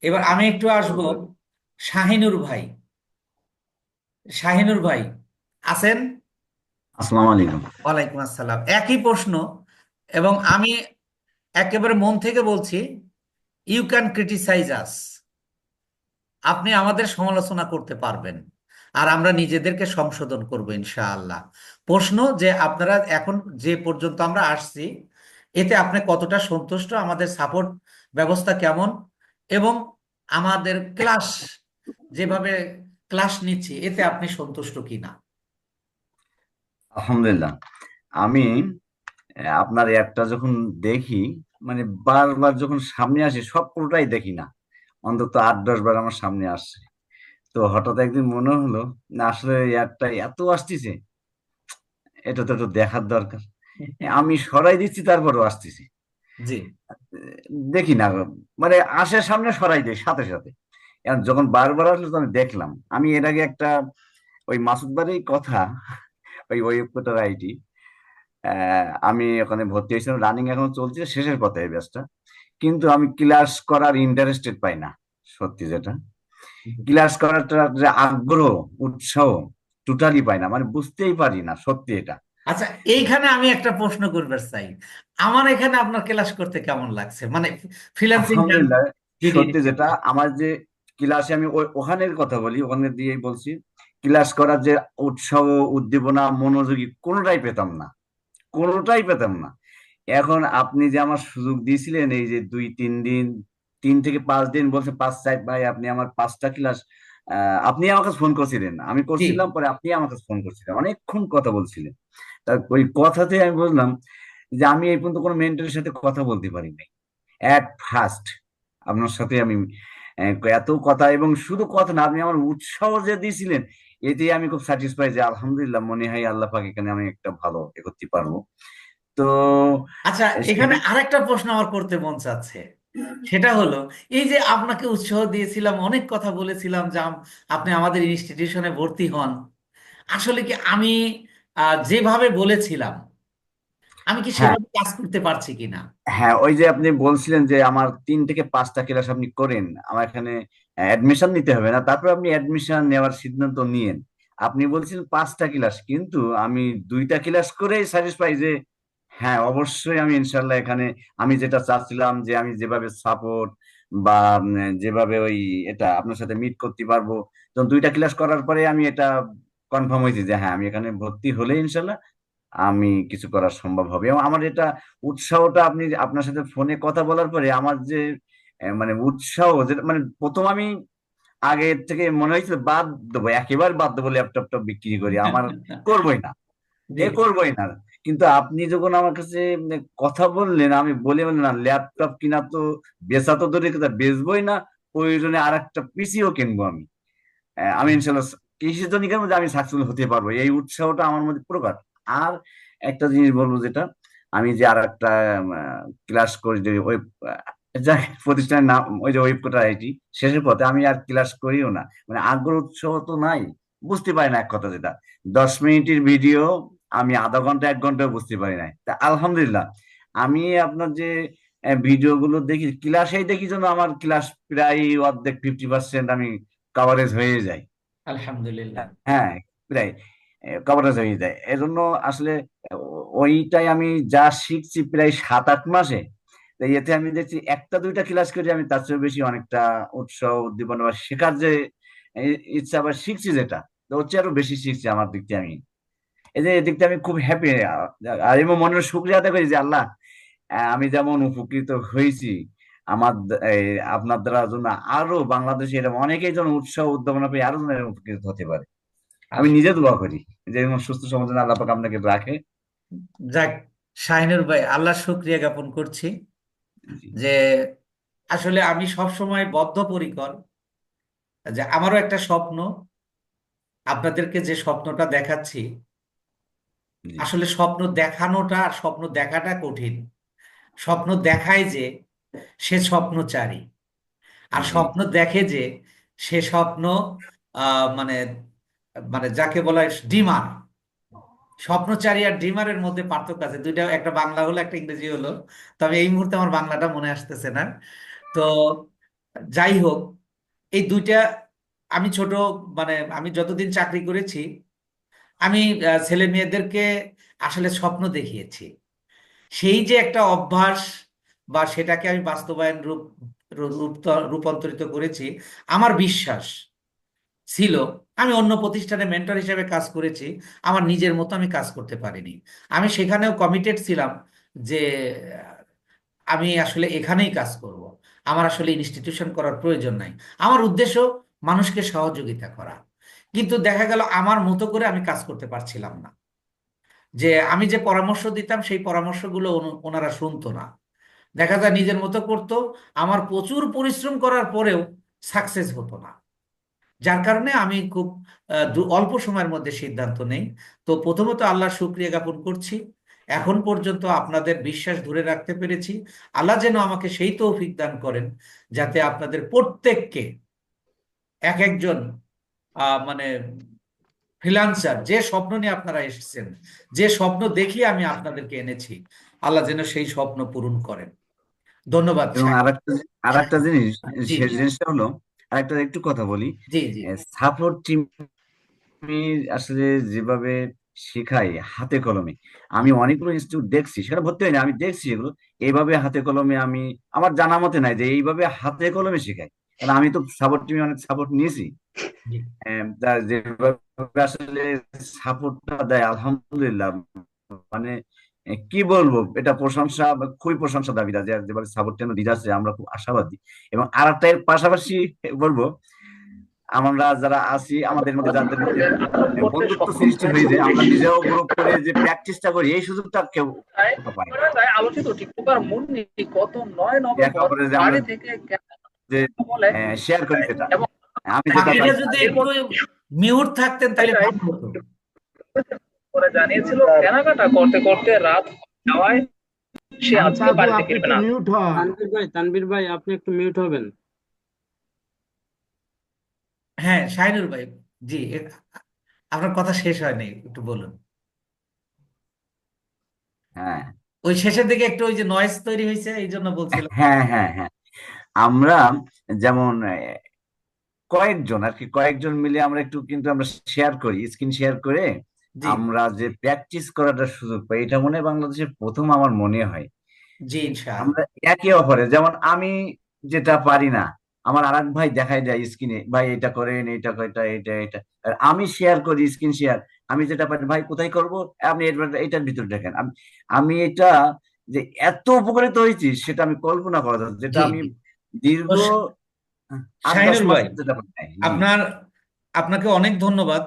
এবার আমি একটু আসবো শাহিনুর ভাই। শাহিনুর ভাই আছেন? আসসালামু আলাইকুম। ওয়ালাইকুম আসসালাম। একই প্রশ্ন, এবং আমি একেবারে মন থেকে বলছি, ইউ ক্যান ক্রিটিসাইজ আস। আপনি আমাদের সমালোচনা করতে পারবেন, আর আমরা নিজেদেরকে সংশোধন করব ইনশাআল্লাহ। প্রশ্ন যে আপনারা এখন যে পর্যন্ত আমরা আসছি, এতে আপনি কতটা সন্তুষ্ট, আমাদের সাপোর্ট ব্যবস্থা কেমন, এবং আমাদের ক্লাস যেভাবে ক্লাস নিচ্ছি এতে আপনি সন্তুষ্ট কিনা? আলহামদুলিল্লাহ। আমি আপনার অ্যাডটা যখন দেখি, মানে বারবার যখন সামনে আসে সব পুরোটাই দেখি না, অন্তত 8-10 বার আমার সামনে আসছে। তো হঠাৎ একদিন মনে হলো, না আসলে অ্যাডটা এত আসতেছে, এটা তো একটু দেখার দরকার। আমি সরাই দিচ্ছি, তারপরও আসতেছি। জি। দেখি না, মানে আসে সামনে সরাই দেয় সাথে সাথে। এখন যখন বারবার আসলো তো আমি দেখলাম। আমি এর আগে একটা ওই মাসুদ বাড়ির কথা, ওই ওয়েবকোটার আইটি, আমি ওখানে ভর্তি হয়েছিলাম, রানিং এখন চলছে, শেষের পথে এই ব্যাচটা। কিন্তু আমি ক্লাস করার ইন্টারেস্টেড পাই না, সত্যি যেটা। ক্লাস করার যে আগ্রহ, উৎসাহ টোটালি পাই না, মানে বুঝতেই পারি না সত্যি এটা। আচ্ছা, এইখানে আমি একটা প্রশ্ন করবার চাই। আমার এখানে আপনার ক্লাস করতে কেমন লাগছে, মানে ফ্রিল্যান্সিং কাজ আলহামদুলিল্লাহ। যদি। সত্যি যেটা, আমার যে ক্লাসে আমি ওখানের কথা বলি, ওখানে দিয়েই বলছি, ক্লাস করার যে উৎসাহ, উদ্দীপনা, মনোযোগী কোনোটাই পেতাম না, কোনোটাই পেতাম না। এখন আপনি যে আমার সুযোগ দিয়েছিলেন, এই যে 2-3 দিন, 3 থেকে 5 দিন বলছে, 5 সাইড ভাই আপনি আমার 5টা ক্লাস, আপনি আমার কাছে ফোন করছিলেন, আমি জি। করছিলাম, পরে আপনি আমার কাছে ফোন করছিলেন, অনেকক্ষণ কথা বলছিলেন। তার ওই কথাতে আমি বুঝলাম যে আমি এই পর্যন্ত কোনো মেন্টরের সাথে কথা বলতে পারি নাই। অ্যাট ফার্স্ট আপনার সাথে আমি এত কথা, এবং শুধু কথা না, আপনি আমার উৎসাহ যে দিয়েছিলেন, এতে আমি খুব স্যাটিসফাই যে আলহামদুলিল্লাহ, মনে হয় আল্লাহ পাক এখানে আমি একটা ভালো এ করতে পারবো। তো আচ্ছা, এখানে সেটা, আরেকটা প্রশ্ন আমার করতে মন চাচ্ছে। সেটা হলো, এই যে আপনাকে উৎসাহ দিয়েছিলাম, অনেক কথা বলেছিলাম যে আপনি আমাদের ইনস্টিটিউশনে ভর্তি হন, আসলে কি আমি যেভাবে বলেছিলাম, আমি কি হ্যাঁ, সেভাবে কাজ করতে পারছি কিনা? হ্যাঁ, ওই যে আপনি বলছিলেন যে আমার 3 থেকে 5টা ক্লাস আপনি করেন, আমার এখানে অ্যাডমিশন নিতে হবে না, তারপর আপনি অ্যাডমিশন নেওয়ার সিদ্ধান্ত নিয়েন। আপনি বলছিলেন 5টা ক্লাস, কিন্তু আমি 2টা ক্লাস করেই স্যাটিসফাই যে হ্যাঁ, অবশ্যই আমি ইনশাল্লাহ এখানে আমি যেটা চাচ্ছিলাম, যে আমি যেভাবে সাপোর্ট বা যেভাবে ওই এটা আপনার সাথে মিট করতে পারবো, তো 2টা ক্লাস করার পরে আমি এটা কনফার্ম হয়েছি যে হ্যাঁ, আমি এখানে ভর্তি হলে ইনশাল্লাহ আমি কিছু করা সম্ভব হবে। এবং আমার এটা উৎসাহটা, আপনি আপনার সাথে ফোনে কথা বলার পরে আমার যে মানে উৎসাহ, যেটা মানে প্রথম আমি আগে থেকে মনে হয়েছিল বাদ দেবো, একেবারে বাদ দেবো, ল্যাপটপটা বিক্রি করি, আমার করবোই না, জি। করবোই না। কিন্তু আপনি যখন আমার কাছে কথা বললেন, আমি বলে বললেন না, ল্যাপটপ কিনা তো বেচা তো দূরের কথা, বেচবোই না, প্রয়োজনে আর একটা পিসিও কিনবো আমি। আমি ইনশাল্লাহ কিসের জন্য কেন, যে আমি সাকসেসফুল হতে পারবো, এই উৎসাহটা আমার মধ্যে প্রকাশ। আর একটা জিনিস বলবো, যেটা আমি যে আর একটা ক্লাস করি, যে ওই যা প্রতিষ্ঠানের নাম, ওই যে ওয়েবকোটার আইটি, শেষের পথে আমি আর ক্লাস করিও না, মানে আগ্রহ উৎসাহ তো নাই, বুঝতে পারি না এক কথা যেটা। 10 মিনিটের ভিডিও আমি আধা ঘন্টা 1 ঘন্টাও বুঝতে পারি না। তা আলহামদুলিল্লাহ, আমি আপনার যে ভিডিও গুলো দেখি, ক্লাসেই দেখি যেন আমার ক্লাস প্রায় অর্ধেক 50% আমি কভারেজ হয়ে যায়। আলহামদুলিল্লাহ। হ্যাঁ, প্রায় কভারেজ হয়ে যায়। এজন্য আসলে ওইটাই আমি যা শিখছি প্রায় 7-8 মাসে, তো এতে আমি দেখছি 1টা 2টা ক্লাস করে আমি তার চেয়ে বেশি অনেকটা উৎসাহ, উদ্দীপনা বা শেখার যে ইচ্ছা, আবার শিখছি যেটা, তো হচ্ছে আরো বেশি শিখছি আমার দিক থেকে। আমি এই যে এদিক থেকে আমি খুব হ্যাপি, আর এবং মনের শুক্রিয়া আদায় করি যে আল্লাহ, আমি যেমন উপকৃত হয়েছি, আমার আপনার দ্বারা জন্য আরো বাংলাদেশে এরকম অনেকেই যেন উৎসাহ উদ্দীপনা পেয়ে আরো যেন এরকম উপকৃত হতে পারে। আমি নিজে দোয়া করি যে এরকম সুস্থ সমাজে আল্লাহ পাক আপনাকে রাখে। যাক, শাহিনুর ভাই, আল্লাহ শুক্রিয়া জ্ঞাপন করছি জি, যে আসলে আমি সব সময় বদ্ধপরিকর, যে আমারও একটা স্বপ্ন, আপনাদেরকে যে স্বপ্নটা দেখাচ্ছি, জি, আসলে স্বপ্ন দেখানোটা আর স্বপ্ন দেখাটা কঠিন। স্বপ্ন দেখায় যে সে স্বপ্নচারী, আর জি, স্বপ্ন দেখে যে সে স্বপ্ন মানে মানে যাকে বলা হয় ডিমার। স্বপ্নচারী আর ড্রিমারের মধ্যে পার্থক্য আছে, দুইটা, একটা বাংলা হলো একটা ইংরেজি হলো, তবে এই মুহূর্তে আমার বাংলাটা মনে আসতেছে না। তো যাই হোক, এই দুইটা আমি ছোট, মানে আমি যতদিন চাকরি করেছি, আমি ছেলে মেয়েদেরকে আসলে স্বপ্ন দেখিয়েছি। সেই যে একটা অভ্যাস বা সেটাকে আমি বাস্তবায়ন রূপান্তরিত করেছি, আমার বিশ্বাস ছিল। আমি অন্য প্রতিষ্ঠানে মেন্টর হিসেবে কাজ করেছি, আমার নিজের মতো আমি কাজ করতে পারিনি। আমি সেখানেও কমিটেড ছিলাম যে আমি আসলে এখানেই কাজ করব, আমার আসলে ইনস্টিটিউশন করার প্রয়োজন নাই। আমার উদ্দেশ্য মানুষকে সহযোগিতা করা। কিন্তু দেখা গেল আমার মতো করে আমি কাজ করতে পারছিলাম না। যে আমি যে পরামর্শ দিতাম সেই পরামর্শগুলো ওনারা শুনতো না। দেখা যায় নিজের মতো করতো, আমার প্রচুর পরিশ্রম করার পরেও সাকসেস হতো না। যার কারণে আমি খুব অল্প সময়ের মধ্যে সিদ্ধান্ত নেই। তো প্রথমত আল্লাহর শুকরিয়া জ্ঞাপন করছি, এখন পর্যন্ত আপনাদের বিশ্বাস ধরে রাখতে পেরেছি। আল্লাহ যেন আমাকে সেই তৌফিক দান করেন যাতে আপনাদের প্রত্যেককে, এক একজন মানে ফ্রিল্যান্সার, যে স্বপ্ন নিয়ে আপনারা এসেছেন, যে স্বপ্ন দেখিয়ে আমি আপনাদেরকে এনেছি, আল্লাহ যেন সেই স্বপ্ন পূরণ করেন। ধন্যবাদ এবং আরেকটা জিনিস, জি সে জি জিনিসটা হলো, আরেকটা একটু কথা বলি। জি জি সাপোর্ট টিম আসলে যেভাবে শেখায় হাতে কলমে, আমি অনেকগুলো ইনস্টিটিউট দেখছি, সেখানে ভর্তি হয়নি, আমি দেখছি এগুলো এইভাবে হাতে কলমে। আমি আমার জানা মতে নাই যে এইভাবে হাতে কলমে শেখায়, কারণ আমি তো সাপোর্ট টিমে অনেক সাপোর্ট নিয়েছি। জি। যেভাবে আসলে সাপোর্টটা দেয়, আলহামদুলিল্লাহ, মানে কি বলবো, এটা প্রশংসা, খুবই প্রশংসা দাবিদার যে যেভাবে সাপোর্ট টিম দিচ্ছে, আমরা খুব আশাবাদী। এবং আর একটা এর পাশাপাশি বলবো, আমরা যারা আছি আমাদের মধ্যে যাদের মধ্যে বন্ধুত্ব সৃষ্টি হয়ে যায়, আমরা নিজেও গ্রুপ করে যে প্র্যাকটিসটা করি, এই সুযোগটা কেউ কোথাও পায় না। আলোচিত টিকটকার মুন্নি গত ৯ যে একে নভেম্বর অপরের যে আমরা বাড়ি থেকে যে বলে শেয়ার করি সেটা, এবং আমি যেটা বাকিটা পাইছি। যদি একটু মিউট থাকতেন তাহলে ভালো হতো। করে জানিয়েছিল কেনাকাটা করতে করতে রাত যাওয়ায় সে আচ্ছা আজকে আপু, বাড়িতে আপনি ফিরবে একটু না। মিউট হন। তানভীর ভাই আপনি একটু মিউট হবেন। হ্যাঁ, শাহিনুর ভাই, জি আপনার কথা শেষ হয়নি, একটু বলুন। হ্যাঁ, ওই শেষের দিকে একটু ওই যে নয়েজ তৈরি হয়েছে, এই জন্য বলছিলাম। হ্যাঁ, হ্যাঁ, হ্যাঁ। আমরা যেমন কয়েকজন আর কি, কয়েকজন মিলে আমরা একটু কিন্তু আমরা শেয়ার করি, স্ক্রিন শেয়ার করে জি আমরা যে প্র্যাকটিস করাটার সুযোগ পাই, এটা মনে হয় বাংলাদেশের প্রথম আমার মনে হয়। জি ইনশাআল্লাহ। আমরা একে অপরে, যেমন আমি যেটা পারি না, আমার আর এক ভাই দেখাই দেয় স্ক্রিনে, ভাই এটা করেন, এটা এটা এটা এটা, আর আমি শেয়ার করি, স্ক্রিন শেয়ার। আমি যেটা পারি, ভাই কোথায় করব, আপনি এটার ভিতর দেখেন। আমি আমি এটা যে এত উপকৃত হয়েছি সেটা আমি কল্পনা করা যায়, যেটা জি আমি জি। তো দীর্ঘ 8-10 শাহিনুর মাস ভাই, যেটা পারি নাই। জি। আপনার আপনাকে অনেক ধন্যবাদ।